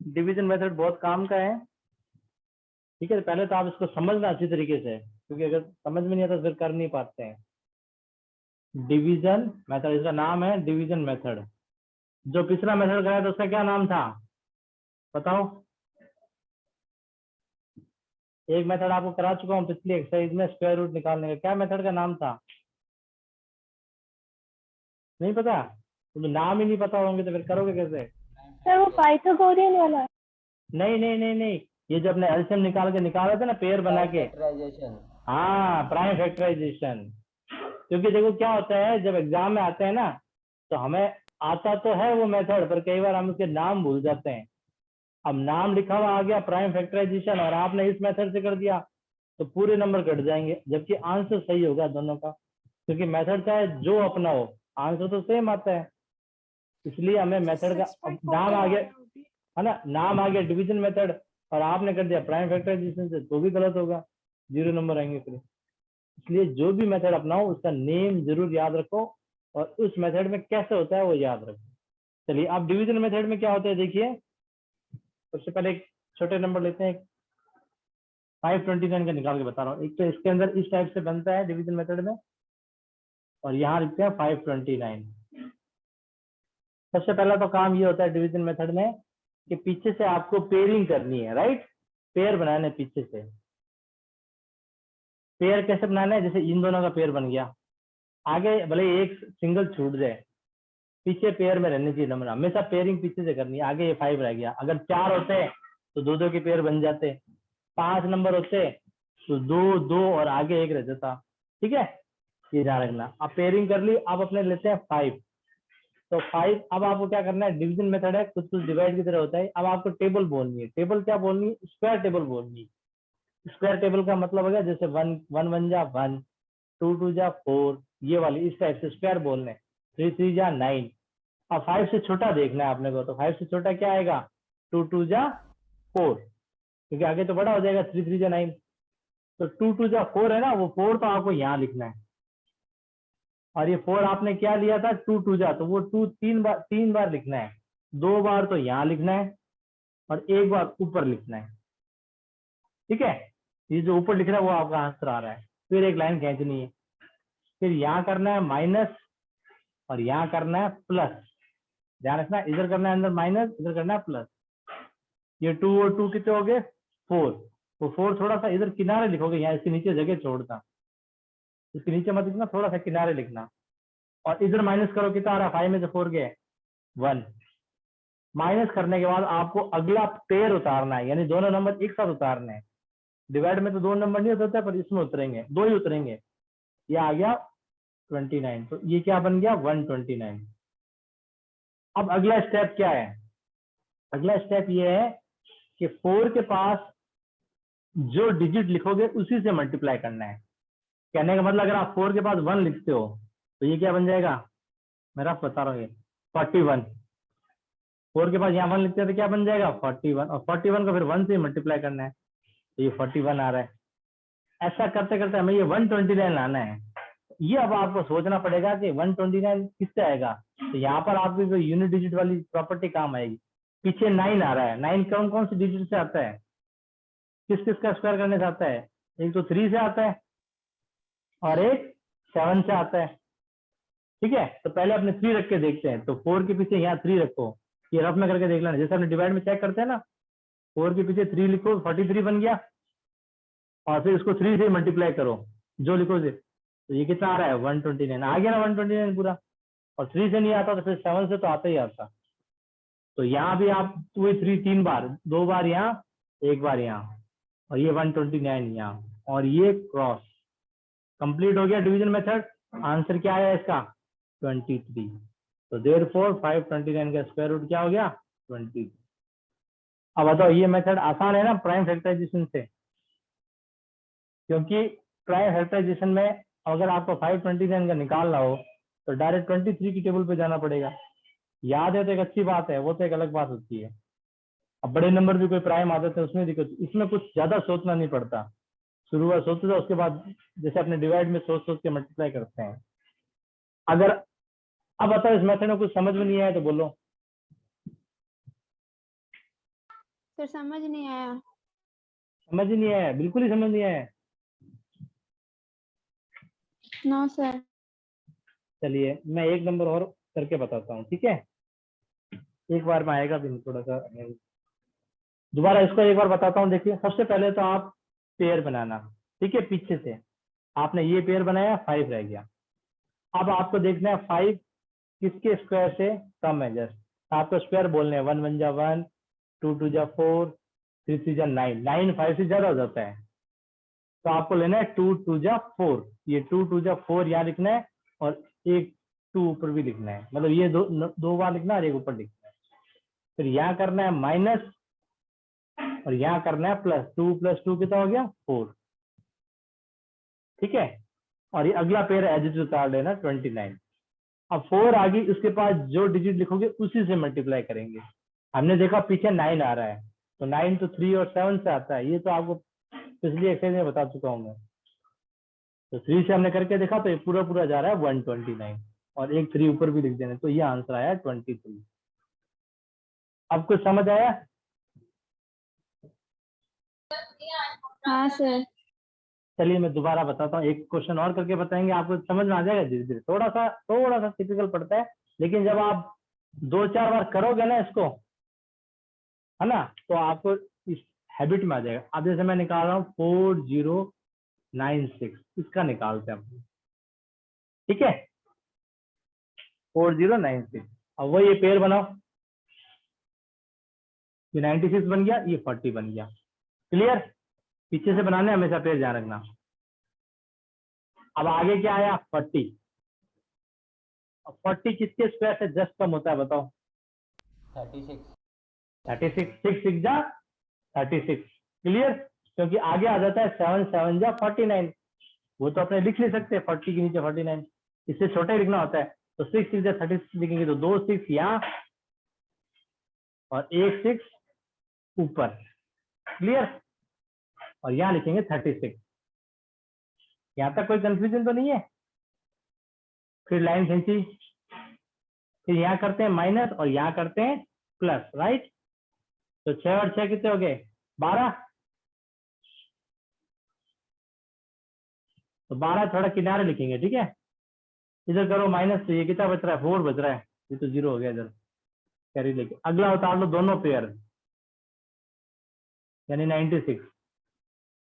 Division method बहुत काम का है। ठीक है, पहले तो आप इसको समझना अच्छी तरीके से, क्योंकि अगर समझ में नहीं आता तो फिर कर नहीं पाते हैं। डिवीजन मेथड, इसका नाम है डिवीजन मेथड। जो पिछला मेथड कराया था उसका क्या नाम था बताओ? एक मेथड आपको करा चुका हूँ पिछली एक्सरसाइज में, स्क्वायर रूट निकालने का। क्या मेथड का नाम था? नहीं पता? तो नाम ही नहीं पता होंगे तो फिर करोगे कैसे? सर वो पाइथागोरियन वाला। नहीं नहीं नहीं नहीं, ये जो अपने एलसीएम निकाल के निकाला था ना पेयर बना के। हाँ, प्राइम फैक्टराइजेशन। क्योंकि देखो क्या होता है, जब एग्जाम में आते हैं ना तो हमें आता तो है वो मेथड, पर कई बार हम उसके नाम भूल जाते हैं। अब नाम लिखा हुआ आ गया प्राइम फैक्टराइजेशन और आपने इस मेथड से कर दिया तो पूरे नंबर कट जाएंगे, जबकि आंसर सही होगा दोनों का, क्योंकि मेथड चाहे जो अपना हो आंसर तो सेम आता है। इसलिए हमें मेथड का नाम आ गया है ना, नाम आ गया डिवीजन मेथड और आपने कर दिया प्राइम फैक्टराइजेशन से, तो भी गलत होगा, 0 नंबर आएंगे फिर। इसलिए जो भी मेथड अपनाओ उसका नेम जरूर याद रखो और उस मेथड में कैसे होता है वो याद रखो। चलिए, अब डिवीजन मेथड में क्या होता है देखिए। सबसे पहले एक छोटे नंबर लेते हैं, 529 का निकाल के बता रहा हूँ। एक तो इसके अंदर इस टाइप से बनता है डिवीजन मेथड में, और यहाँ लिखते हैं 529। सबसे पहला तो काम ये होता है डिवीजन मेथड में कि पीछे से आपको पेयरिंग करनी है, राइट? पेयर बनाने पीछे से। पेयर कैसे बनाना है? जैसे इन दोनों का पेयर बन गया, आगे भले एक सिंगल छूट जाए, पीछे पेयर में रहने चाहिए नंबर, हमेशा पेयरिंग पीछे से करनी है। आगे ये 5 रह गया, अगर 4 होते तो 2-2 के पेयर बन जाते, 5 नंबर होते तो 2-2 और आगे 1 रह जाता। ठीक है, ये ध्यान रखना। अब पेयरिंग कर ली, अब अपने लेते हैं 5। तो 5, अब आपको क्या करना है, डिवीजन मेथड है, कुछ कुछ डिवाइड की तरह होता है। अब आपको टेबल बोलनी है। टेबल क्या बोलनी है? स्क्वायर टेबल बोलनी है। स्क्वायर टेबल का मतलब हो गया जैसे 1 जा 1, 2 जा 4, ये वाली इस टाइप से स्क्वायर बोलने। 3 जा 9। अब 5 से छोटा देखना है आपने को, तो 5 से छोटा क्या आएगा? 2 जा 4, क्योंकि आगे तो बड़ा हो जाएगा 3 जा 9। तो 2 जा 4 है ना, वो 4 तो आपको यहाँ लिखना है। और ये 4 आपने क्या लिया था? 2 जा, तो वो 2 तीन बार लिखना है। 2 बार तो यहाँ लिखना है और 1 बार ऊपर लिखना है। ठीक है, ये जो ऊपर लिख रहा है वो आपका आंसर आ रहा है। फिर एक लाइन खींचनी है, फिर यहाँ करना है माइनस और यहाँ करना है प्लस। ध्यान रखना, इधर करना है अंदर माइनस, इधर करना है प्लस। ये 2 और 2 कितने हो गए? 4। तो 4 थोड़ा सा इधर किनारे लिखोगे, यहाँ इसके नीचे जगह छोड़ना, इसके नीचे मत लिखना, थोड़ा सा किनारे लिखना। और इधर माइनस करो, कितना आ रहा है? 5 में से 4 गए 1। माइनस करने के बाद आपको अगला पेयर उतारना है, यानी दोनों नंबर एक साथ उतारने हैं। डिवाइड में तो 2 नंबर नहीं होता, पर इसमें उतरेंगे, 2 ही उतरेंगे। ये आ गया 29, तो ये क्या बन गया? 129। अब अगला स्टेप क्या है? अगला स्टेप ये है कि 4 के पास जो डिजिट लिखोगे उसी से मल्टीप्लाई करना है। कहने का मतलब, अगर आप 4 के पास 1 लिखते हो तो ये क्या बन जाएगा? मेरा बता रहा हूँ, ये 41। 4 के पास यहाँ 1 लिखते हैं तो क्या बन जाएगा? 41। और 41 को फिर 1 से मल्टीप्लाई करना है, तो ये 41 आ रहा है। ऐसा करते करते हमें ये 129 लाना है। ये अब आपको सोचना पड़ेगा कि 129 किससे आएगा। तो यहाँ पर आपकी जो यूनिट डिजिट वाली प्रॉपर्टी काम आएगी। पीछे 9 आ रहा है, 9 कौन कौन से डिजिट से आता है? किस किस का स्क्वायर करने से आता है? एक तो 3 से आता है और एक 7 से आता है। ठीक है, तो पहले अपने 3 रख के देखते हैं। तो 4 के पीछे यहाँ 3 रखो, ये रफ में करके देख लेना, जैसे अपने डिवाइड में चेक करते हैं ना। 4 के पीछे 3 लिखो, 43 बन गया, और फिर इसको 3 से मल्टीप्लाई करो, जो लिखो से। तो ये कितना आ रहा है? 129 आ गया ना, 129 पूरा। और 3 से नहीं आता तो फिर 7 से तो आता ही आता। तो यहाँ भी आप वही 3 3 बार, 2 बार यहाँ, 1 बार यहाँ, और ये 129 यहाँ, और ये क्रॉस कंप्लीट हो गया डिवीजन मेथड। आंसर क्या आया इसका? 23। तो देयरफॉर 529 का स्क्वायर रूट क्या हो गया? 20। अब बताओ, ये मेथड आसान है ना प्राइम फैक्टराइजेशन से? क्योंकि प्राइम फैक्टराइजेशन में अगर आपको 529 का निकालना हो तो डायरेक्ट 23 की टेबल पे जाना पड़ेगा। याद है तो एक अच्छी बात है, वो तो एक अलग बात होती है। अब बड़े नंबर भी कोई प्राइम आते थे उसमें दिक्कत, इसमें कुछ ज्यादा सोचना नहीं पड़ता। शुरुआत सोचते थे, उसके बाद जैसे अपने डिवाइड में सोच सोच के मल्टीप्लाई करते हैं। अगर अब बताओ इस मेथड में कुछ समझ में नहीं आया तो बोलो। सर समझ नहीं आया। समझ ही नहीं आया, बिल्कुल ही समझ नहीं आया। No sir. चलिए मैं एक नंबर और करके बताता हूँ, ठीक है। एक बार में आएगा भी नहीं, थोड़ा सा दोबारा इसको एक बार बताता हूँ। देखिए सबसे पहले तो आप पेयर बनाना, ठीक है। पीछे से आपने ये पेयर बनाया, 5 रह गया। अब आपको देखना है 5 किसके स्क्वायर से कम है। जस्ट आपको स्क्वायर बोलने हैं, 1 1 जा 1, 2 2 जा 4, 3 3 जा 9, 9 5 से ज्यादा हो जाता है, तो आपको लेना है 2 2 जा 4। ये 2 2 जा 4 यहाँ लिखना है, और एक 2 ऊपर भी लिखना है, मतलब ये दो बार लिखना है और एक ऊपर लिखना है। फिर यहाँ करना है माइनस, और यहाँ करना है प्लस। 2 + 2 कितना हो गया, 4, ठीक है। और ये अगला पेयर एज इट उतार लेना, 29। अब 4 आ गई, उसके पास जो डिजिट लिखोगे उसी से मल्टीप्लाई करेंगे। हमने देखा पीछे 9 आ रहा है, तो 9 तो 3 और 7 से आता है, ये तो आपको पिछली एक्सरसाइज में बता चुका हूँ मैं। तो 3 से हमने करके देखा, तो ये पूरा पूरा जा रहा है 129, और एक 3 ऊपर भी लिख देना, तो ये आंसर आया 23। अब कुछ समझ आया? हाँ सर। चलिए मैं दोबारा बताता हूँ, एक क्वेश्चन और करके बताएंगे, आपको समझ में आ जाएगा धीरे धीरे। थोड़ा सा टिपिकल पड़ता है, लेकिन जब आप 2-4 बार करोगे ना इसको, है ना, तो आपको इस हैबिट में आ जाएगा। अब जैसे मैं निकाल रहा हूँ 4096, इसका निकालते हैं हम, ठीक है। 4096, अब वो ये पेयर बनाओ, ये 96 बन गया, ये 40 बन गया। क्लियर? पीछे से बनाने हमेशा पेयर ध्यान रखना। अब आगे क्या आया, 40। अब 40 किसके स्क्वायर से जस्ट कम होता है, बताओ? 36। 36, 6 6 जा 36। क्लियर? क्योंकि आगे आ जाता है 7 7 जा 49, वो तो अपने लिख ले सकते हैं 40 के नीचे 49, इससे छोटा ही लिखना होता है। तो 6 6 जा 36 लिखेंगे, तो 2 6 यहाँ और एक 6 ऊपर। क्लियर? और यहाँ लिखेंगे 36। यहाँ तक कोई कंफ्यूजन तो नहीं है? फिर लाइन खींची, फिर यहाँ करते हैं माइनस और यहाँ करते हैं प्लस, राइट। तो 6 और 6 कितने हो गए, 12। तो 12 थोड़ा किनारे लिखेंगे, ठीक है। इधर करो माइनस, तो ये कितना बच रहा है, 4 बच रहा है, ये तो 0 हो गया इधर, कैरी लेके। अगला उतार लो दोनों पेयर, यानी 96।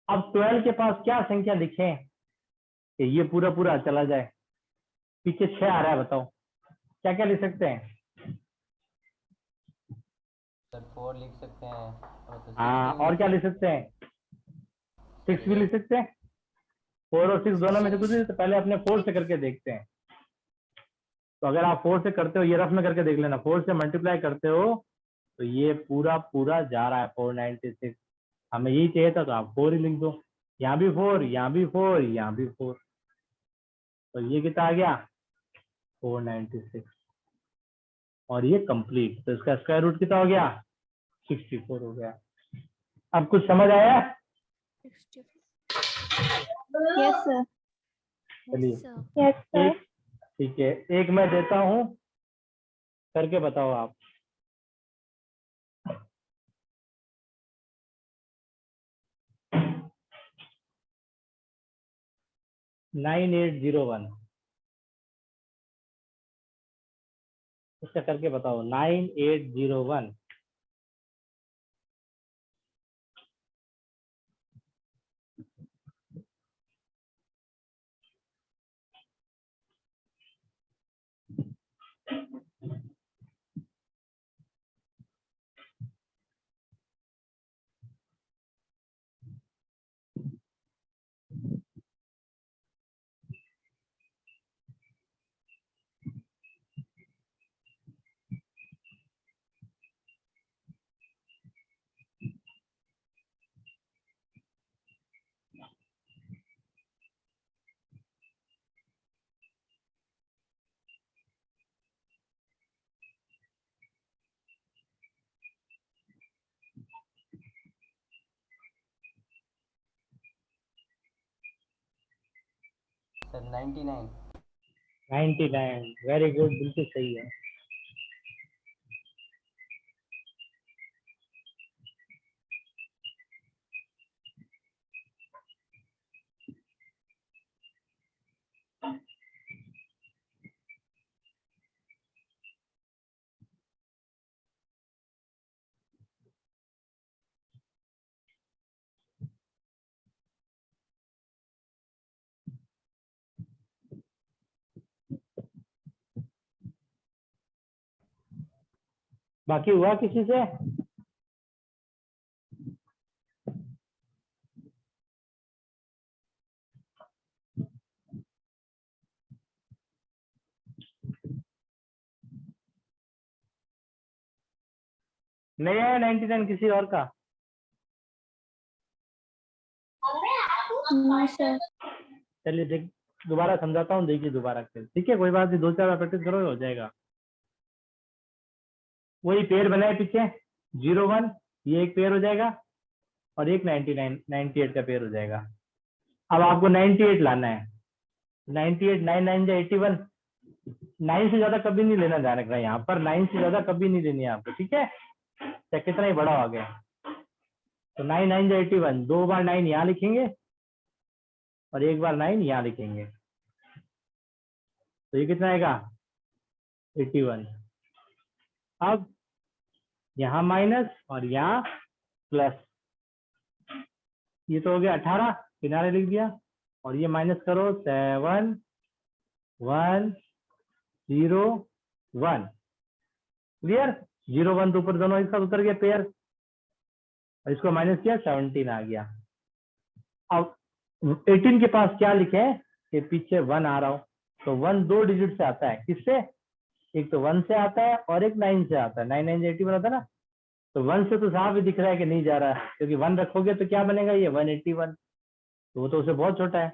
अब 12 के पास क्या संख्या लिखें कि ये पूरा पूरा चला जाए? पीछे 6 आ रहा है, बताओ क्या क्या लिख सकते हैं? सर 4 लिख सकते हैं, और तो हाँ, 6 भी और क्या लिख सकते हैं? 6 भी लिख सकते हैं। 4 और 6 दोनों में से कुछ नहीं, तो पहले अपने 4 से करके देखते हैं। तो अगर आप 4 से करते हो, ये रफ में करके देख लेना, 4 से मल्टीप्लाई करते हो तो ये पूरा पूरा जा रहा है 496। हमें यही चाहिए था, तो आप 4 ही लिख दो। यहाँ भी 4, यहाँ भी 4, यहाँ भी 4, तो ये कितना आ गया, 496। और ये कंप्लीट, तो इसका स्क्वायर रूट कितना हो गया, 64 हो गया। अब कुछ समझ आया? Yes sir. चलिए यस सर। एक, ठीक है, एक मैं देता हूँ, करके बताओ आप। नाइन 801, इसका करके बताओ, 9801। सर 99। 99, वेरी गुड, बिल्कुल सही है। बाकी हुआ किसी से? नहीं आया 99 किसी और का? No sir. चलिए देख, दोबारा समझाता हूँ, देखिए दोबारा फिर, ठीक है? कोई बात नहीं, 2-4 बार प्रैक्टिस करोगे हो जाएगा। वही पेयर बनाए पीछे, 0-1, ये एक पेयर हो जाएगा और एक 98 का पेयर हो जाएगा। अब आपको 98 लाना है। 98 9 9 जा 81, 9 से ज्यादा कभी नहीं लेना, ध्यान रखना यहाँ पर, 9 से ज्यादा कभी नहीं लेनी है आपको, ठीक है? चाहे कितना ही बड़ा हो गया। तो 9 9 जा 81, 2 बार 9 यहाँ लिखेंगे और एक बार 9 यहाँ लिखेंगे, तो ये कितना आएगा? 81। अब यहाँ माइनस और यहाँ प्लस, ये तो हो गया 18, किनारे लिख दिया, और ये माइनस करो 7 1 0 1, क्लियर? 0 1 तो ऊपर दोनों एक साथ उतर गया पेयर, और इसको माइनस किया 17 आ गया। अब 18 के पास क्या लिखे हैं कि पीछे 1 आ रहा हो, तो 1 2 डिजिट से आता है, किससे? एक तो 1 से आता है और एक 9 से आता है। 9 9 81 आता है ना, तो 1 से तो साफ ही दिख रहा है कि नहीं जा रहा है, क्योंकि 1 रखोगे तो क्या बनेगा? ये 181, तो वो तो उससे बहुत छोटा है,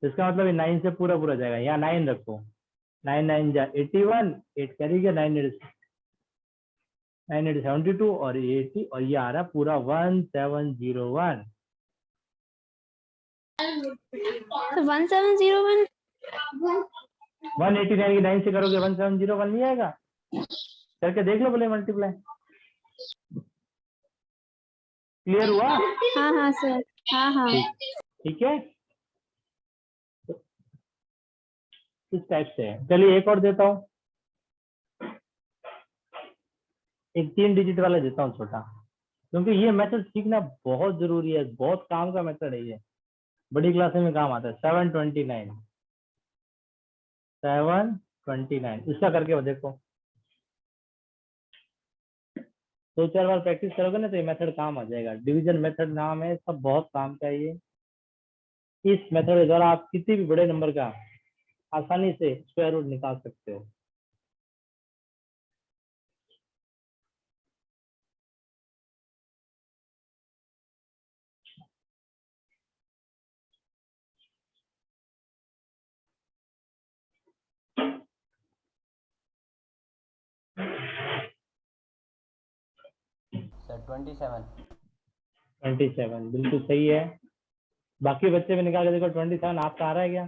तो इसका मतलब ये 9 से पूरा पूरा जाएगा। यहाँ 9 रखो, 9 9 जा 81, 8 कैरी गया, 9 8 72 और 80, और ये आ रहा पूरा 1701। 1701। 189 की 9 से करोगे 1701 नहीं आएगा? करके देख लो बोले मल्टीप्लाई, क्लियर हुआ? हाँ हाँ सर, हाँ हाँ। ठीक है, इस टाइप से है। चलिए एक और देता हूँ, एक 3 डिजिट वाला देता हूँ छोटा, क्योंकि ये मेथड सीखना बहुत जरूरी है, बहुत काम का मेथड है ये, बड़ी क्लास में काम आता है। 729, 729, इसका करके देखो, 2-4 बार प्रैक्टिस करोगे ना तो ये मेथड काम आ जाएगा। डिवीजन मेथड नाम है, सब बहुत काम का है ये। इस मेथड के द्वारा आप किसी भी बड़े नंबर का आसानी से स्क्वायर रूट निकाल सकते हो। सर 27। 27 बिल्कुल सही है। बाकी बच्चे भी निकाल के देखो, 27 आपका आ रहा है क्या?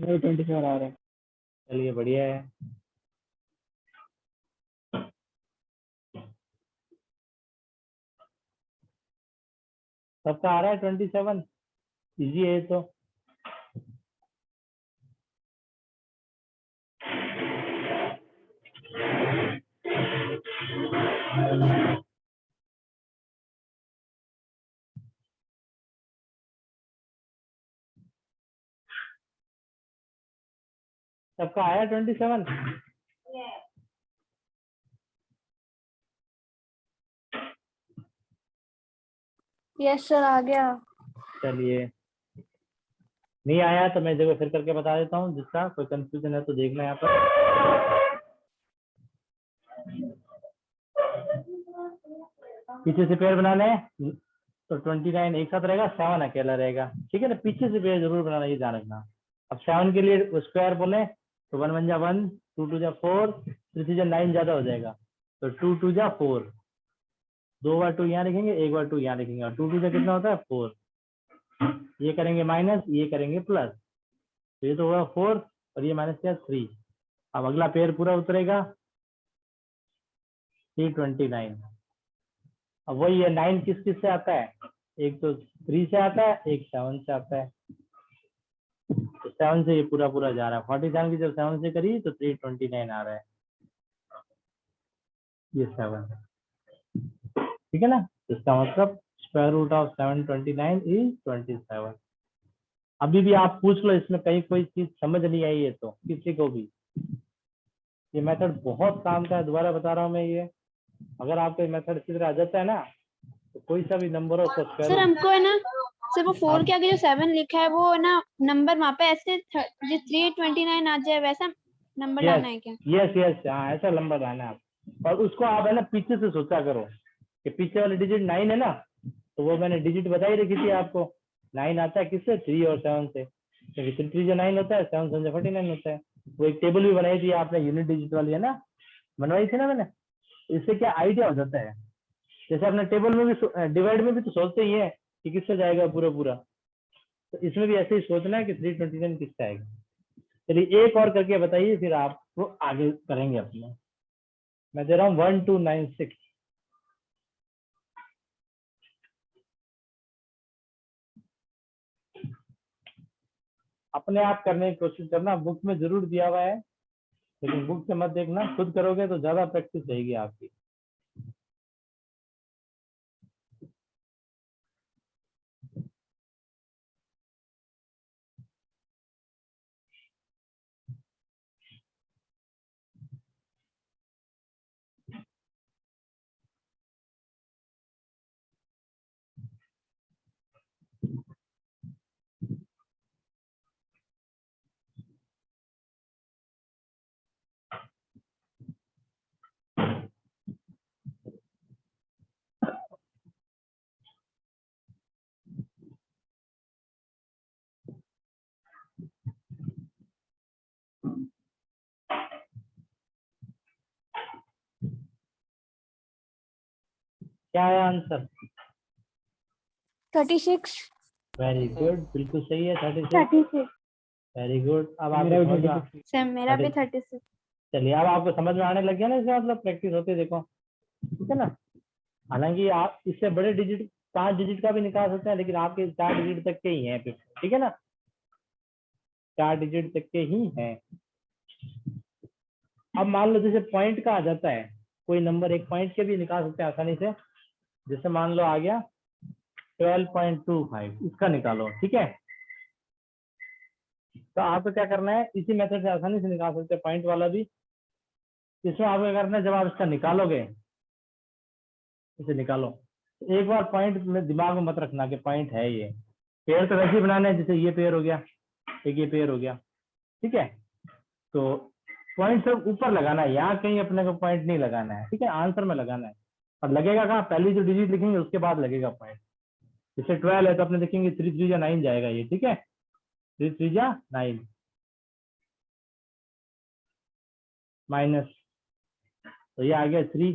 24 आ रहा है। चलिए बढ़िया है। सबका आ रहा है 27, इजी है तो। सबका आया 27? यस सर, आ गया। चलिए, नहीं आया तो मैं देखो फिर करके बता देता हूँ, जिसका कोई कंफ्यूजन है तो देखना यहाँ पर। पीछे से पेयर बनाने हैं तो 29 एक साथ रहेगा, 7 अकेला रहेगा, ठीक है ना? पीछे से पेयर जरूर बनाना, ये ध्यान रखना। अब 7 के लिए स्क्वायर बोले तो 1 1 जा 1, 2 2 जा 4, 3 3 जा 9 ज्यादा हो जाएगा, तो 2 2 जा 4, 2 बार 2 यहाँ लिखेंगे, 1 बार 2 यहाँ लिखेंगे, और 2 2 जा कितना होता है? 4। ये करेंगे माइनस, ये करेंगे प्लस, तो ये तो हुआ 4 और ये माइनस किया 3। अब अगला पेयर पूरा उतरेगा 329। अब वही है, 9 किस किस से आता है? एक तो 3 से आता है, एक 7 से आता है, तो 7 से ये पूरा पूरा जा रहा है। 47 की जब 7 से करी तो 329 आ रहा है, ये 7, ठीक है ना? इसका मतलब स्क्वायर रूट ऑफ 729 इज 27। अभी भी आप पूछ लो, इसमें कहीं कोई चीज समझ नहीं आई है तो किसी को भी, ये मेथड बहुत काम का है, दोबारा बता रहा हूँ मैं ये। अगर आपको ये मेथड अच्छी तरह आ जाता है ना, तो कोई सा भी नंबर हो उसका स्क्वायर सर रूट। हमको है ना, सर वो 4 के आगे जो 7 लिखा है वो है ना नंबर वहाँ पे ऐसे जो 329 आ जाए वैसा नंबर लाना है क्या? यस यस, हाँ ऐसा नंबर लाना है आप। और उसको आप है ना पीछे से सोचा करो कि पीछे वाली डिजिट 9 है ना, तो वो मैंने डिजिट बताई रखी थी आपको। 9 आता है किससे? 3 और 7 से, क्योंकि 3 जो 9 होता है, 7 7 49 होता है। वो एक टेबल भी बनाई थी आपने, यूनिट डिजिट वाली है ना, बनवाई थी ना मैंने। इससे क्या आइडिया हो जाता है, जैसे अपने टेबल में भी डिवाइड में भी तो सोचते ही है कि किससे जाएगा पूरा पूरा, तो इसमें भी ऐसे ही सोचना है कि 329 किससे आएगा। चलिए एक और करके बताइए, फिर आपको आगे करेंगे अपने। मैं दे रहा हूँ 1296। अपने आप करने की कोशिश करना, बुक में जरूर दिया हुआ है, लेकिन बुक से मत देखना, खुद करोगे तो ज्यादा प्रैक्टिस रहेगी आपकी। क्या है आंसर? 36। वेरी गुड, बिल्कुल सही है 36। 36। Very good. अब आप सर मेरा भी 36। चलिए अब आपको समझ में आने लग गया ना, इसका मतलब प्रैक्टिस होते देखो, ठीक है ना। हालांकि आप इससे बड़े डिजिट 5 डिजिट का भी निकाल सकते हैं, लेकिन आपके 4 डिजिट तक के ही हैं, ठीक है ना, 4 डिजिट तक के ही हैं। अब मान लो जैसे पॉइंट का आ जाता है, कोई नंबर एक पॉइंट के भी निकाल सकते हैं आसानी से। जैसे मान लो आ गया 12.25, इसका निकालो, ठीक है। तो आपको क्या करना है, इसी मेथड से आसानी से निकाल सकते हैं पॉइंट वाला भी। इसमें आपको क्या करना है, जब आप इसका निकालोगे, इसे निकालो, एक बार पॉइंट में दिमाग में मत रखना कि पॉइंट है ये। पेयर तो वैसे ही बनाना है, जैसे ये पेयर हो गया, एक ये पेयर हो गया, ठीक है। तो पॉइंट सब ऊपर लगाना है, यहाँ कहीं अपने को पॉइंट नहीं लगाना है, ठीक है, आंसर में लगाना है। और लगेगा कहाँ, पहली जो डिजिट लिखेंगे उसके बाद लगेगा पॉइंट। जैसे 12 है तो अपने देखेंगे 3 3 या 9 जाएगा ये, ठीक है, 3 3 या 9 माइनस, तो ये आ गया 3।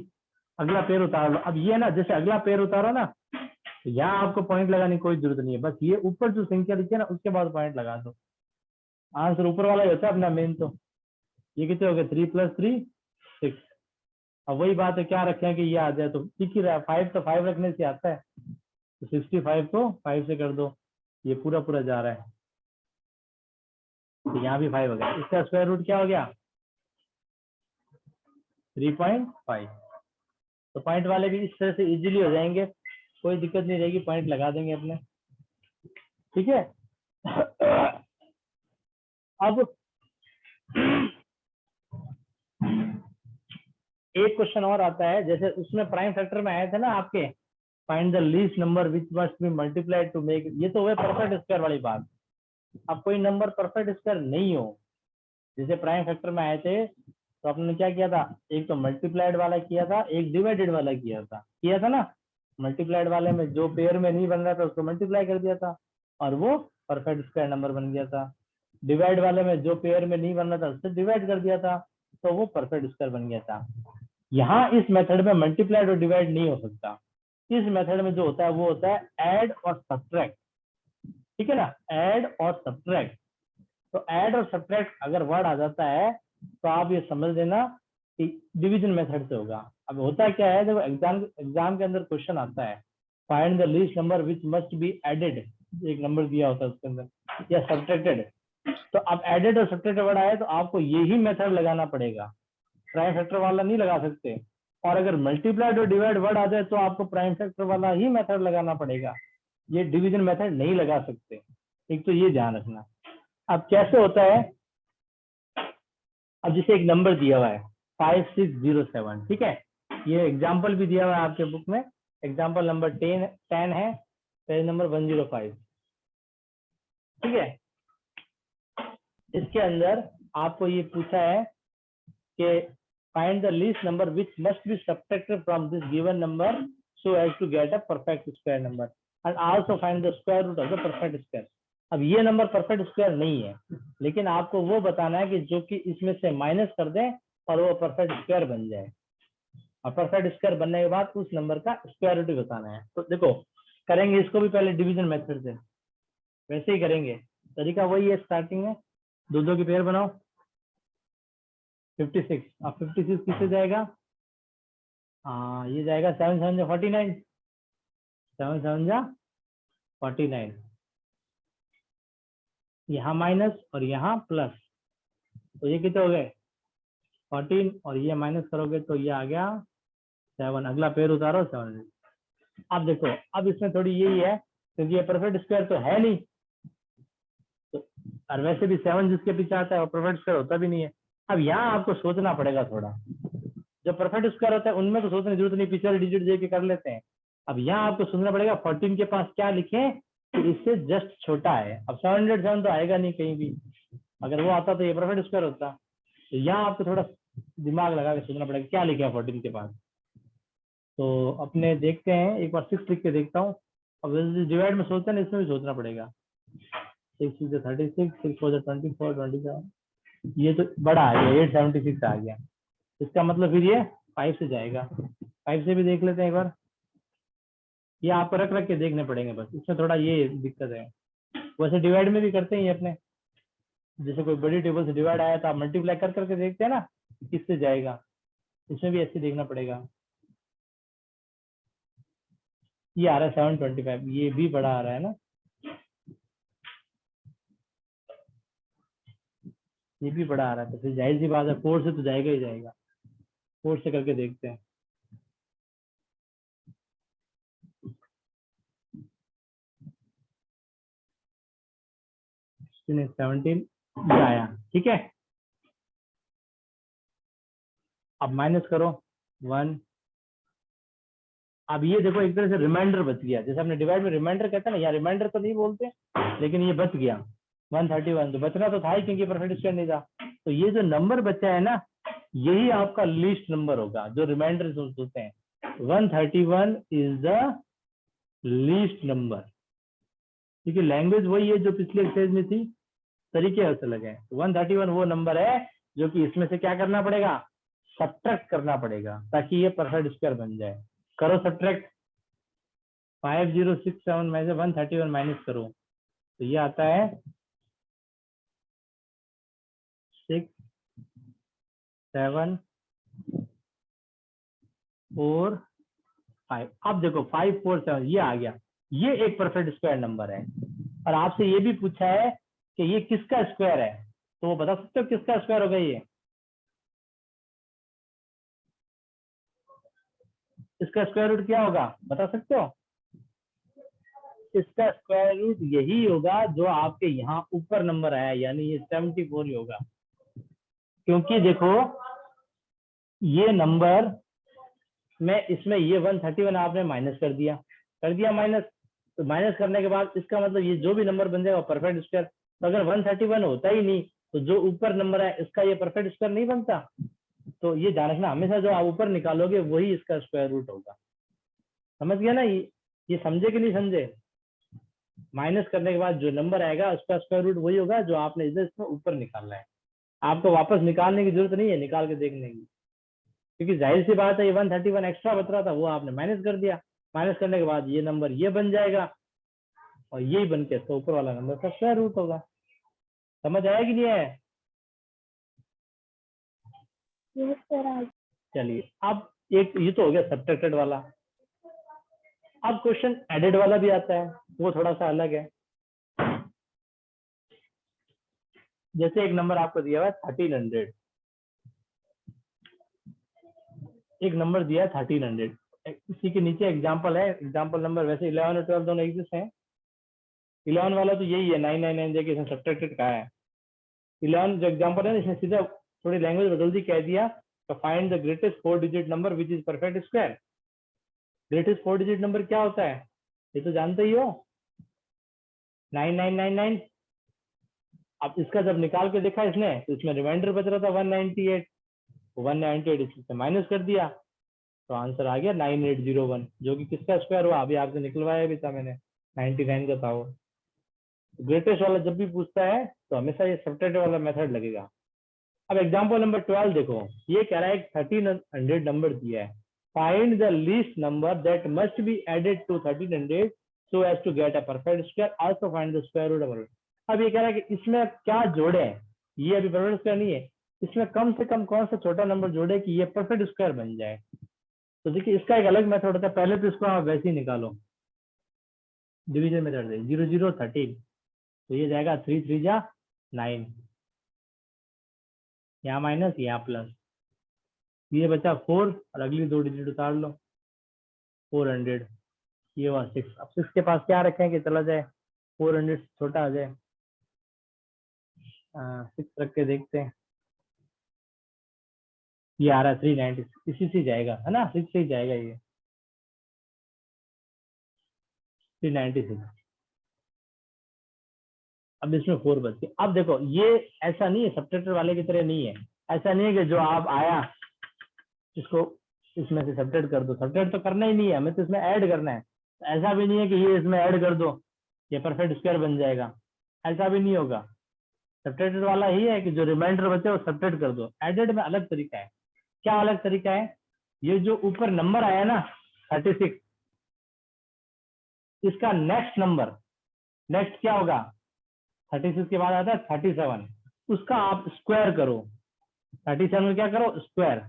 अगला पेयर उतार लो। अब ये ना, जैसे अगला पेयर उतारा ना, तो यहाँ आपको पॉइंट लगाने की कोई जरूरत नहीं है, बस ये ऊपर जो संख्या लिखी है ना उसके बाद पॉइंट लगा दो। आंसर ऊपर वाला ही होता है अपना मेन। तो ये कितने हो गए, 3 + 3 6। अब वही बात है, क्या रखें कि ये आ जाए, तो ठीक ही रहा। 5 तो 5 रखने से आता है, तो 65 को 5 से कर दो, ये पूरा पूरा जा रहा है, तो यहाँ भी 5 हो गया। इसका स्क्वायर रूट क्या हो गया, 3.5। तो पॉइंट वाले भी इस तरह से इजीली हो जाएंगे, कोई दिक्कत नहीं रहेगी, पॉइंट लगा देंगे अपने, ठीक है। अब एक क्वेश्चन और आता है, जैसे उसमें प्राइम फैक्टर में आए थे ना आपके, find the least number which must be multiplied to make, ये तो हुए परफेक्ट स्क्वायर वाली बात। अब कोई नंबर परफेक्ट स्क्वायर नहीं हो, जैसे प्राइम फैक्टर में आए थे, तो आपने क्या किया था, एक तो मल्टीप्लाइड वाला किया था, एक डिवाइडेड वाला किया था ना। मल्टीप्लाइड वाले में जो पेयर में नहीं बन रहा था उसको मल्टीप्लाई कर दिया था, और वो परफेक्ट स्क्वायर नंबर बन गया था। डिवाइड वाले में जो पेयर में नहीं बन रहा था उससे डिवाइड कर दिया था, तो वो परफेक्ट स्क्वायर बन गया था। यहाँ इस मेथड में मल्टीप्लाइड और डिवाइड नहीं हो सकता। इस मेथड में जो होता है वो होता है ऐड और सब्ट्रैक्ट, ठीक है ना, ऐड और सब्ट्रैक्ट। तो ऐड और सब्ट्रैक्ट अगर वर्ड आ जाता है तो आप ये समझ लेना कि डिवीजन मेथड से होगा। अब होता क्या है, जब एग्जाम के अंदर क्वेश्चन आता है, find the least number which must be added, एक नंबर दिया होता है उसके अंदर, या सब्ट्रैक्टेड, तो अब एडेड और सब्ट्रैक्टेड वर्ड आए तो आपको यही मेथड लगाना पड़ेगा, प्राइम फैक्टर वाला नहीं लगा सकते। और अगर मल्टीप्लाइड और डिवाइड वर्ड आ जाए तो आपको प्राइम फैक्टर वाला ही मेथड लगाना पड़ेगा, ये डिवीजन मेथड नहीं लगा सकते। एक तो ये ध्यान रखना। अब कैसे होता है, अब जैसे एक नंबर दिया हुआ है, 5607। ठीक है, ये एग्जाम्पल भी दिया हुआ है आपके बुक में, एग्जाम्पल नंबर 10 है, पेज नंबर 105। ठीक है, इसके अंदर आपको ये पूछा है कि find the least number which must be subtracted from this given number so as to get a perfect square number and also find the square root of the perfect square. अब ये नंबर परफेक्ट स्क्वायर नहीं है, लेकिन आपको वो बताना है कि जो कि इसमें से माइनस कर दें और वो परफेक्ट स्क्वायर बन जाए, और परफेक्ट स्क्वायर बनने के बाद उस नंबर का स्क्वायर रूट बताना है। तो देखो, करेंगे इसको भी पहले डिवीजन मेथड से, वैसे ही करेंगे, तरीका वही है। स्टार्टिंग में दो की पेयर बनाओ, 56। अब 56 किससे जाएगा? ये जाएगा 7 7 जा 49, 7 7 जा 49, यहाँ माइनस और यहाँ प्लस, तो ये कितने हो गए 14, और ये माइनस करोगे तो ये आ गया 7। अगला पेयर उतारो 7। अब देखो, अब इसमें थोड़ी यही है क्योंकि ये परफेक्ट स्क्वायर तो है नहीं, तो और वैसे भी 7 जिसके पीछे आता है वो परफेक्ट स्क्वायर होता भी नहीं है। अब यहाँ आपको सोचना पड़ेगा थोड़ा, जो परफेक्ट स्क्वायर होता है उनमें तो सोचने की जरूरत नहीं, पिछले डिजिट दे के कर लेते हैं। अब यहाँ आपको सोचना पड़ेगा 14 के पास क्या लिखें कि इससे जस्ट छोटा है। अब 707 तो आएगा नहीं कहीं भी, अगर वो आता तो ये परफेक्ट स्क्वायर होता। तो यहाँ आपको थोड़ा दिमाग लगा के सोचना पड़ेगा क्या लिखे 14 के पास। तो अपने देखते हैं, एक बार 6 लिख के देखता हूँ। अब डिवाइड में सोचते हैं, इसमें भी सोचना पड़ेगा। 6 6 36, 6 4 24, 27, ये तो बड़ा आ गया, 876 आ गया। इसका मतलब फिर ये 5 से जाएगा। 5 से भी देख लेते हैं एक बार, ये आपको रख रख के देखने पड़ेंगे बस, इसमें थोड़ा ये दिक्कत है। वैसे डिवाइड में भी करते हैं ये अपने, जैसे कोई बड़ी टेबल से डिवाइड आया तो आप मल्टीप्लाई कर करके देखते हैं ना किससे जाएगा, इसमें भी ऐसे देखना पड़ेगा। ये आ रहा है 725, ये भी बड़ा आ रहा है ना, ये भी बड़ा आ रहा है, तो फिर जाहिर सी बात है 4 से तो जाएगा ही जाएगा। 4 से करके देखते हैं। 17 आया, ठीक है। अब माइनस करो 1। अब ये देखो एक तरह से रिमाइंडर बच गया, जैसे हमने डिवाइड में रिमाइंडर कहते हैं ना, यहाँ रिमाइंडर तो नहीं बोलते लेकिन ये बच गया 131। तो बचना तो था ही क्योंकि परफेक्ट स्क्वायर नहीं था। तो ये जो नंबर बचा है ना, यही आपका लीस्ट नंबर होगा जो रिमाइंडर होते हैं। 131 इज द लीस्ट नंबर, क्योंकि लैंग्वेज वही है जो पिछले स्टेज में थी, तरीके अलग है। 131 वो नंबर है जो कि इसमें से क्या करना पड़ेगा, सब्ट्रैक्ट करना पड़ेगा ताकि ये परफेक्ट स्क्वायर बन जाए। करो सब्ट्रैक्ट, 5067 में से 131 माइनस करो तो ये आता है 6 7 4 5। अब देखो 5 4 7 ये आ गया, ये एक परफेक्ट स्क्वायर नंबर है। और आपसे ये भी पूछा है कि ये किसका स्क्वायर है, तो वो बता सकते हो किसका स्क्वायर होगा ये? इसका स्क्वायर रूट क्या होगा बता सकते हो? इसका स्क्वायर रूट यही होगा जो आपके यहाँ ऊपर नंबर आया, यानी ये 74 ही होगा। क्योंकि देखो ये नंबर में इसमें ये 131 आपने माइनस कर दिया माइनस, तो माइनस करने के बाद इसका मतलब ये जो भी नंबर बन जाएगा परफेक्ट स्क्वायर। तो अगर 131 होता ही नहीं तो जो ऊपर नंबर है इसका ये परफेक्ट स्क्वायर नहीं बनता। तो ये ध्यान रखना, हमेशा जो आप ऊपर निकालोगे वही इसका स्क्वायर रूट होगा। समझ गया ना? ये समझे कि नहीं समझे? माइनस करने के बाद जो नंबर आएगा उसका स्क्वायर रूट वही होगा जो आपने इधर इसमें ऊपर निकालना है। आपको वापस निकालने की जरूरत नहीं है, निकाल के देखने की, क्योंकि जाहिर सी बात है ये 131 एक्स्ट्रा बच रहा था वो आपने माइनस कर दिया। माइनस करने के बाद ये नंबर ये बन जाएगा और यही बन के तो ऊपर वाला नंबर का स्क्वायर रूट होगा। समझ आया कि नहीं है? चलिए, अब एक ये तो हो गया सब्ट्रैक्टेड वाला। अब क्वेश्चन एडेड वाला भी आता है, वो थोड़ा सा अलग है। जैसे एक नंबर आपको दिया हुआ है 1300, एक नंबर दिया है 1300, इसी के नीचे एग्जांपल है, एग्जांपल नंबर वैसे 11 और 12 दोनों एग्जिस्ट हैं। 11 वाला तो यही है 999 देके इसने सब्ट्रैक्टेड कहा है। 11 जो एग्जांपल है इसने सीधा थोड़ी लैंग्वेज बदल दी, कह दिया तो find the greatest 4 digit number which is perfect square. Greatest 4 digit number क्या होता है, ये तो जानते ही हो, 9999। अब इसका जब निकाल के देखा इसने तो इसमें रिमाइंडर बच रहा था 198, 198 इससे माइनस कर दिया तो आंसर आ गया 9801, जो कि किसका स्क्वायर हुआ, अभी आपसे निकलवाया भी था मैंने, 99 का था वो। ग्रेटेस्ट वाला जब भी पूछता है तो हमेशा ये सब्ट्रैक्ट वाला मेथड लगेगा। अब एग्जांपल नंबर 12 देखो, ये कह रहा है 1300 नंबर दिया है, find the least number that must be added to 1300 so as to get a perfect square, also find the square root of. अब ये कह रहा है कि इसमें क्या जोड़े, ये अभी परफेक्ट स्क्वायर नहीं है, इसमें कम से कम कौन सा छोटा नंबर जोड़े कि ये परफेक्ट स्क्वायर बन जाए। तो देखिए इसका एक अलग मेथड होता है, पहले तो इसको आप वैसे ही निकालो, डिवीजन मेथड से 0 0 13, तो ये जाएगा 3 3 जा 9, यहाँ माइनस यहाँ प्लस, ये बचा 4 और अगली 2 डिजिट उतार लो 400, ये हुआ 6। अब 6 के पास क्या रखें कि चला जाए 400 छोटा आ जाए, 6 रख के देखते हैं, ये आ रहा है 390, इसी से जाएगा है ना, 6 से ही जाएगा ये 396। अब इसमें 4 बच गए। अब देखो ये ऐसा नहीं है, सब्ट्रैक्टर वाले की तरह नहीं है, ऐसा नहीं है कि जो आप आया इसको इसमें से सब्ट्रैक्ट कर दो, सब्ट्रैक्ट तो करना ही नहीं है हमें, तो इसमें ऐड करना है। ऐसा भी नहीं है कि ये इसमें ऐड कर दो ये परफेक्ट स्क्वायर बन जाएगा, ऐसा भी नहीं होगा। सब्ट्रैक्टेड वाला ही है कि जो रिमाइंडर बचे वो सब्ट्रैक्ट कर दो। एडेड में अलग तरीका है। क्या अलग तरीका है, ये जो ऊपर नंबर आया ना 36, इसका नेक्स्ट नंबर, नेक्स्ट क्या होगा, 36 के बाद आता है 37, उसका आप स्क्वायर करो। 37 में क्या करो, स्क्वायर।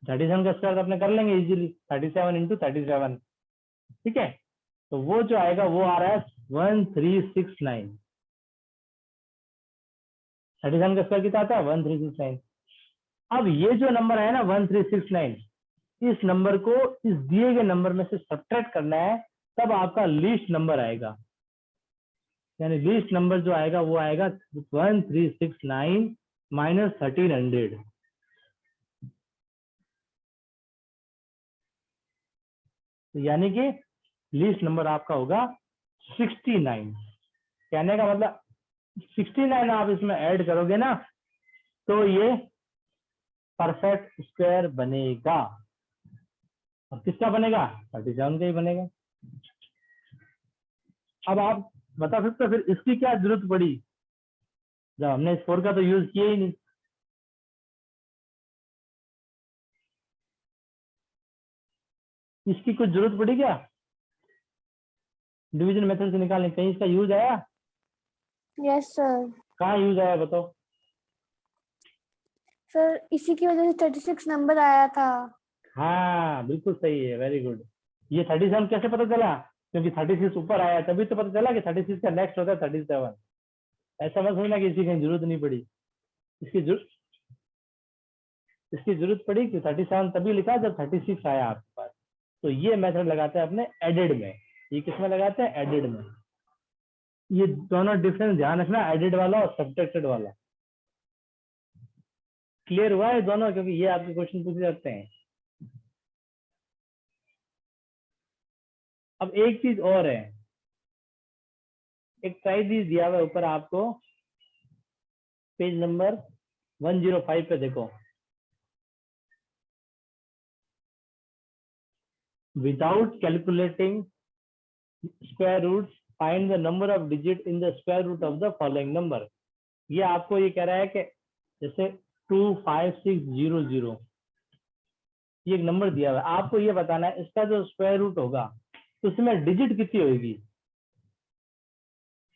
37 का स्क्वायर तो अपने कर लेंगे इजीली, 37 इंटू 37, ठीक है। तो वो जो आएगा वो आ रहा है 1369। 37 का स्क्वायर कितना आता है 1369। अब ये जो नंबर है ना 1369, इस नंबर को इस दिए गए नंबर में से सब्ट्रैक्ट करना है, तब आपका लीस्ट नंबर आएगा। यानी लीस्ट नंबर जो आएगा वो आएगा 1369 माइनस 1300। यानी कि लीस्ट नंबर आपका होगा 69। कहने का मतलब 69 आप इसमें ऐड करोगे ना तो ये परफेक्ट स्क्वायर बनेगा। और किसका बनेगा, 37 का ही बनेगा। अब आप बता सकते हो फिर इसकी क्या जरूरत पड़ी, जब हमने इस 4 का तो यूज किया ही नहीं। इसकी कुछ जरूरत पड़ी क्या डिवीजन मेथड से निकालने, कहीं इसका यूज आया? Yes sir. कहाँ यूज आया बताओ? सर इसी की वजह से 36 नंबर आया था। हाँ बिल्कुल सही है, वेरी गुड। ये 37 कैसे पता चला, क्योंकि 36 ऊपर आया तभी तो पता चला कि 36 का नेक्स्ट होता है 37। ऐसा मत समझना कि इसकी कहीं जरूरत नहीं पड़ी, इसकी जरूरत पड़ी कि 37 तभी लिखा जब 36 आया आपके पास। तो ये मेथड लगाते हैं अपने एडेड में। ये किसमें लगाते हैं, एडेड में। ये दोनों डिफरेंस ध्यान रखना, एडेड वाला और सब्ट्रैक्टेड वाला। क्लियर हुआ है दोनों, क्योंकि ये आपके क्वेश्चन पूछे जाते हैं। अब एक चीज और है, एक ट्राइजीज दिया हुआ है ऊपर आपको, पेज नंबर 105 पे देखो। Without calculating square root find the number of digit in the square root of the following number. ये आपको ये कह रहा है कि जैसे 25600 ये एक नंबर दिया हुआ है, आपको ये बताना है इसका जो स्क्वायर रूट होगा उसमें डिजिट कितनी होगी।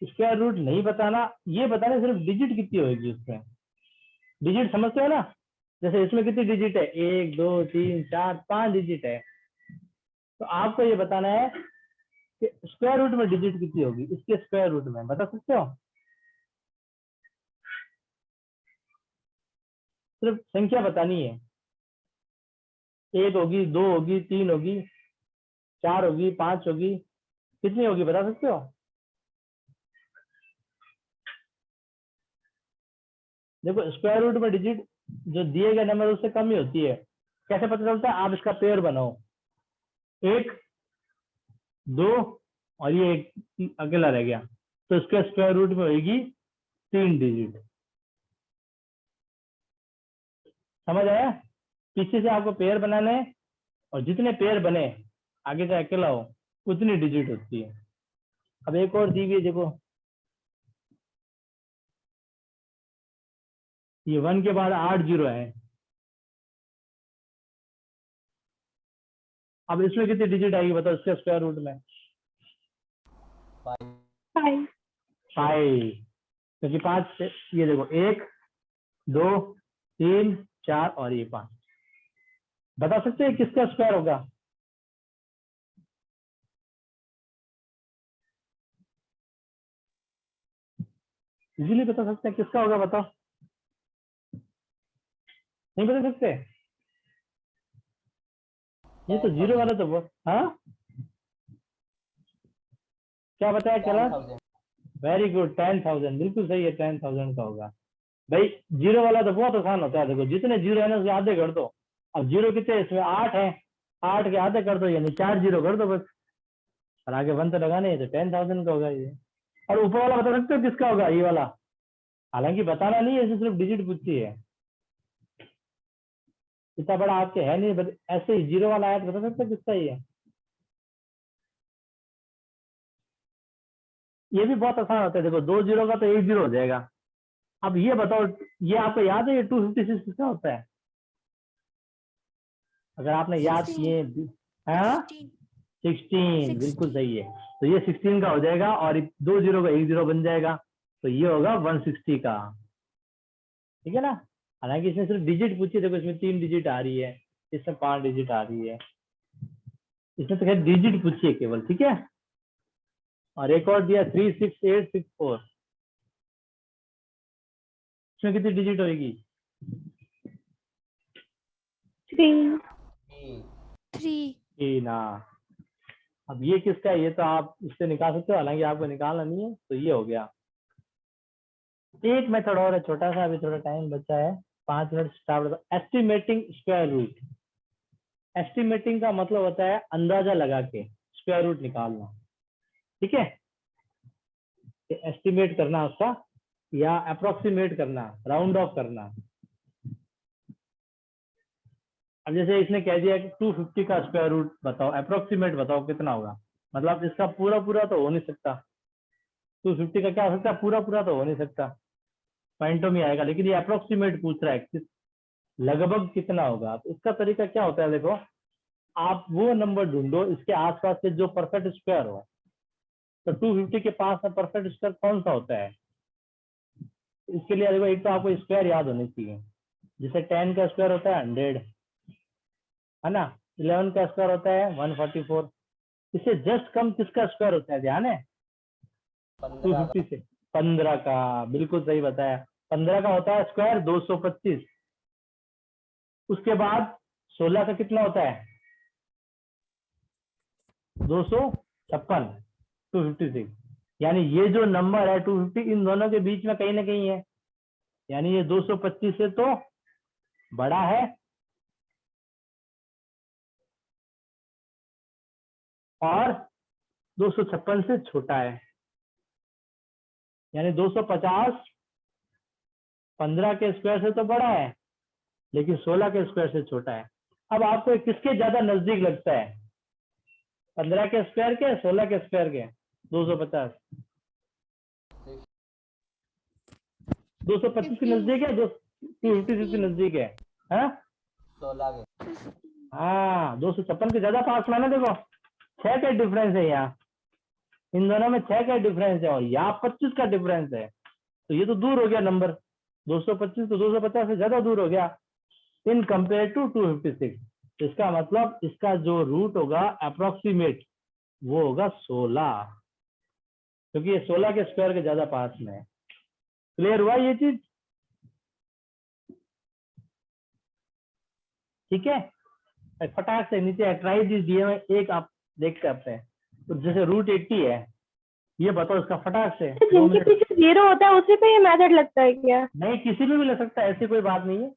स्क्वायर रूट नहीं बताना, ये बताना सिर्फ डिजिट कितनी होगी उसमें। डिजिट समझते हो ना, जैसे इसमें कितनी डिजिट है, 1 2 3 4 5 डिजिट है, तो आपको ये बताना है कि स्क्वायर रूट में डिजिट कितनी होगी, इसके स्क्वायर रूट में बता सकते हो। सिर्फ संख्या बतानी है, 1 होगी 2 होगी 3 होगी 4 होगी 5 होगी, कितनी होगी बता सकते हो। देखो स्क्वायर रूट में डिजिट जो दिए गए नंबर उससे कम ही होती है। कैसे पता चलता है? आप इसका पेयर बनाओ, 1 2 और ये एक अकेला रह गया, तो इसके स्क्वायर रूट में होगी 3 डिजिट। समझ आया? पीछे से आपको पेयर बनाने हैं और जितने पेयर बने आगे से अकेला हो उतनी डिजिट होती है। अब एक और दी हुई है, देखो ये 1 के बाद 8 जीरो है। अब इसमें कितनी डिजिट आएगी बताओ इसके स्क्वायर रूट में? 5 5 5, क्योंकि 5 ये देखो 1 2 3 4 और ये 5। बता सकते हैं किसका स्क्वायर होगा? इजीली बता सकते हैं किसका होगा, बताओ। नहीं बता सकते? ये तो जीरो वाला तो वो, हाँ क्या बताया कैलाश? 10,000 वेरी गुड, 10,000 बिल्कुल सही है, 10,000 का होगा। भाई जीरो वाला तो बहुत आसान होता है, देखो जितने जीरो है ना उसके आधे कर दो। अब जीरो कितने हैं इसमें? 8 है, 8 के आधे कर दो यानी 4 जीरो कर दो बस, और आगे 1 तो लगाने है, तो 10,000 का होगा ये। और ऊपर वाला बता सकते हो किसका होगा? ये वाला हालांकि बताना नहीं है, इसे सिर्फ डिजिट पूछी है, इतना बड़ा आपके है नहीं, बट ऐसे ही जीरो वाला आया तो बता सकते हो किसका ही है। ये भी बहुत आसान होता है, देखो 2 जीरो का तो 1 जीरो हो जाएगा। अब ये बताओ, ये आपको याद है ये 256 किसका होता है? अगर आपने याद 16 किए, हाँ 16 16 बिल्कुल सही है। तो ये 16 का हो जाएगा और 2 जीरो का 1 जीरो बन जाएगा, तो ये होगा 160 का। ठीक है ना? हालांकि इसमें सिर्फ डिजिट पूछी, देखो इसमें 3 डिजिट आ रही है, इसमें 5 डिजिट आ रही है, इसमें तो खैर डिजिट पूछी है केवल। ठीक है, और एक और दिया 36864, इसमें कितनी डिजिट होगी? 3 3 3 ना। अब ये किसका है? ये तो आप इससे निकाल सकते हो, हालांकि आपको निकालना नहीं है, तो ये हो गया। एक मेथड और है छोटा सा, अभी थोड़ा टाइम बचा है, 5 minute start. Estimating square root. Estimating का मतलब होता है अंदाजा लगा के स्क्वायर रूट निकालना। ठीक है, एस्टिमेट करना उसका, या अप्रोक्सीमेट करना, राउंड ऑफ करना। अब जैसे इसने कह दिया कि 250 का स्क्वायर रूट बताओ, अप्रोक्सीमेट बताओ कितना होगा। मतलब इसका पूरा पूरा तो हो नहीं सकता, 250 का क्या हो सकता है? पूरा पूरा तो हो नहीं सकता, पॉइंटों में आएगा, लेकिन ये अप्रोक्सीमेट पूछ रहा है लगभग कितना होगा। तो इसका तरीका क्या होता है, देखो आप वो नंबर ढूंढो इसके आसपास से जो परफेक्ट स्क्वायर हो। तो 250 के पास में परफेक्ट स्क्वायर कौन सा होता है? इसके लिए देखो एक तो आपको स्क्वायर याद होनी चाहिए, जैसे 10 का स्क्वायर होता है 100, है ना? 11 का स्क्वायर होता है 144। इससे जस्ट कम किसका स्क्वायर होता है? ध्यान है? 15 250 से 15 का, बिल्कुल सही बताया। 15 का होता है स्क्वायर 225। उसके बाद 16 का कितना होता है? 256, 256। यानी ये जो नंबर है 250 इन दोनों के बीच में कहीं ना कहीं है, यानी ये 225 से तो बड़ा है और 256 से छोटा है। यानी 250 15 के स्क्वायर से तो बड़ा है, लेकिन 16 के स्क्वायर से छोटा है। अब आपको किसके ज्यादा नजदीक लगता है? 15 के स्क्वायर के, 16 के स्क्वायर के? 250 225 के नजदीक है, 250 के नजदीक है, हाँ? 16 के। हाँ 256 के ज्यादा पास में ना, देखो 6 का डिफरेंस है यहाँ, इन दोनों में 6 का डिफरेंस है और यहाँ 25 का डिफरेंस है, तो ये तो दूर हो गया नंबर। 225 तो 250 से ज्यादा दूर हो गया इन कंपेयर टू 256। तो इसका मतलब इसका जो रूट होगा अप्रोक्सीमेट वो होगा 16, क्योंकि ये 16 के स्क्वायर के ज्यादा पास में है। क्लियर हुआ ये चीज? ठीक है, फटाक से नीचे ट्राई दिए हुए एक आप देखते आते हैं। तो जैसे रूट 80 है, ये बताओ इसका फटाक से 2 जिनके मिनट। पीछे 0 होता है उसी पे ये मेथड लगता है क्या? नहीं किसी में भी ले सकता है, ऐसी कोई बात नहीं है।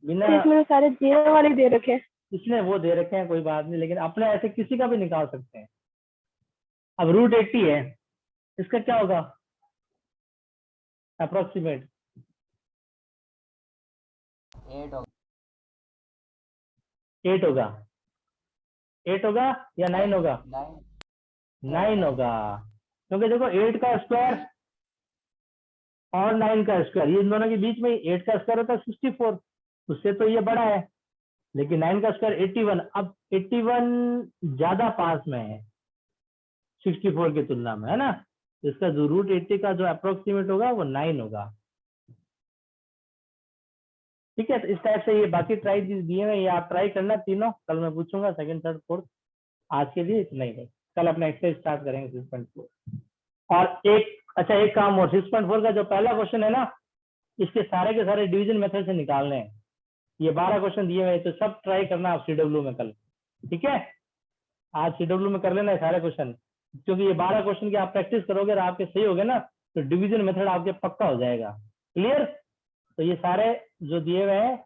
बिना इसमें सारे 0 वाले दे रखे हैं। इसने वो दे रखे हैं कोई बात नहीं, लेकिन अपने ऐसे किसी का भी निकाल सकते हैं। अब रूट 80 है, इसका क्या होगा अप्रोक्सीमेट? 8 होगा। 8 होगा, 8 होगा या 9 होगा? 9 होगा, क्योंकि देखो 8 का स्क्वायर और 9 का स्क्वायर, ये इन दोनों के बीच में 8 का स्क्वायर होता है 64, उससे तो ये बड़ा है, लेकिन 9 का स्क्वायर 81। अब 81 ज्यादा पास में है 64 की तुलना में, है ना? तो इसका जो रूट 80 का जो अप्रोक्सीमेट होगा वो 9 होगा। ठीक है, तो इस टाइप से ये बाकी ट्राई दिए हैं, ये आप ट्राई करना तीनों, कल मैं पूछूंगा सेकंड थर्ड फोर्थ। आज के लिए इतना ही है, कल अपना एक्सरसाइज स्टार्ट करेंगे 6.4। और एक काम और, 6.4 का जो पहला क्वेश्चन है ना, इसके सारे के सारे डिवीजन मेथड से निकालने हैं। ये 12 क्वेश्चन दिए हुए हैं, तो सब ट्राई करना आप सीडब्ल्यू में कल। ठीक है, आज सीडब्ल्यू में कर लेना है सारे क्वेश्चन, क्योंकि ये 12 क्वेश्चन की आप प्रैक्टिस करोगे और आपके सही हो गए ना, तो डिवीजन मेथड आपके पक्का हो जाएगा। क्लियर? तो ये सारे जो दिए हुए हैं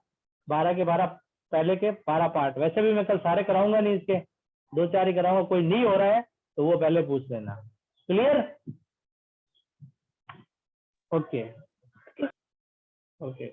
12 के 12 पहले के 12 पार्ट, वैसे भी मैं कल सारे कराऊंगा नहीं, इसके 2-4 ही कराऊंगा, कोई नहीं हो रहा है तो वो पहले पूछ लेना। क्लियर? Okay okay.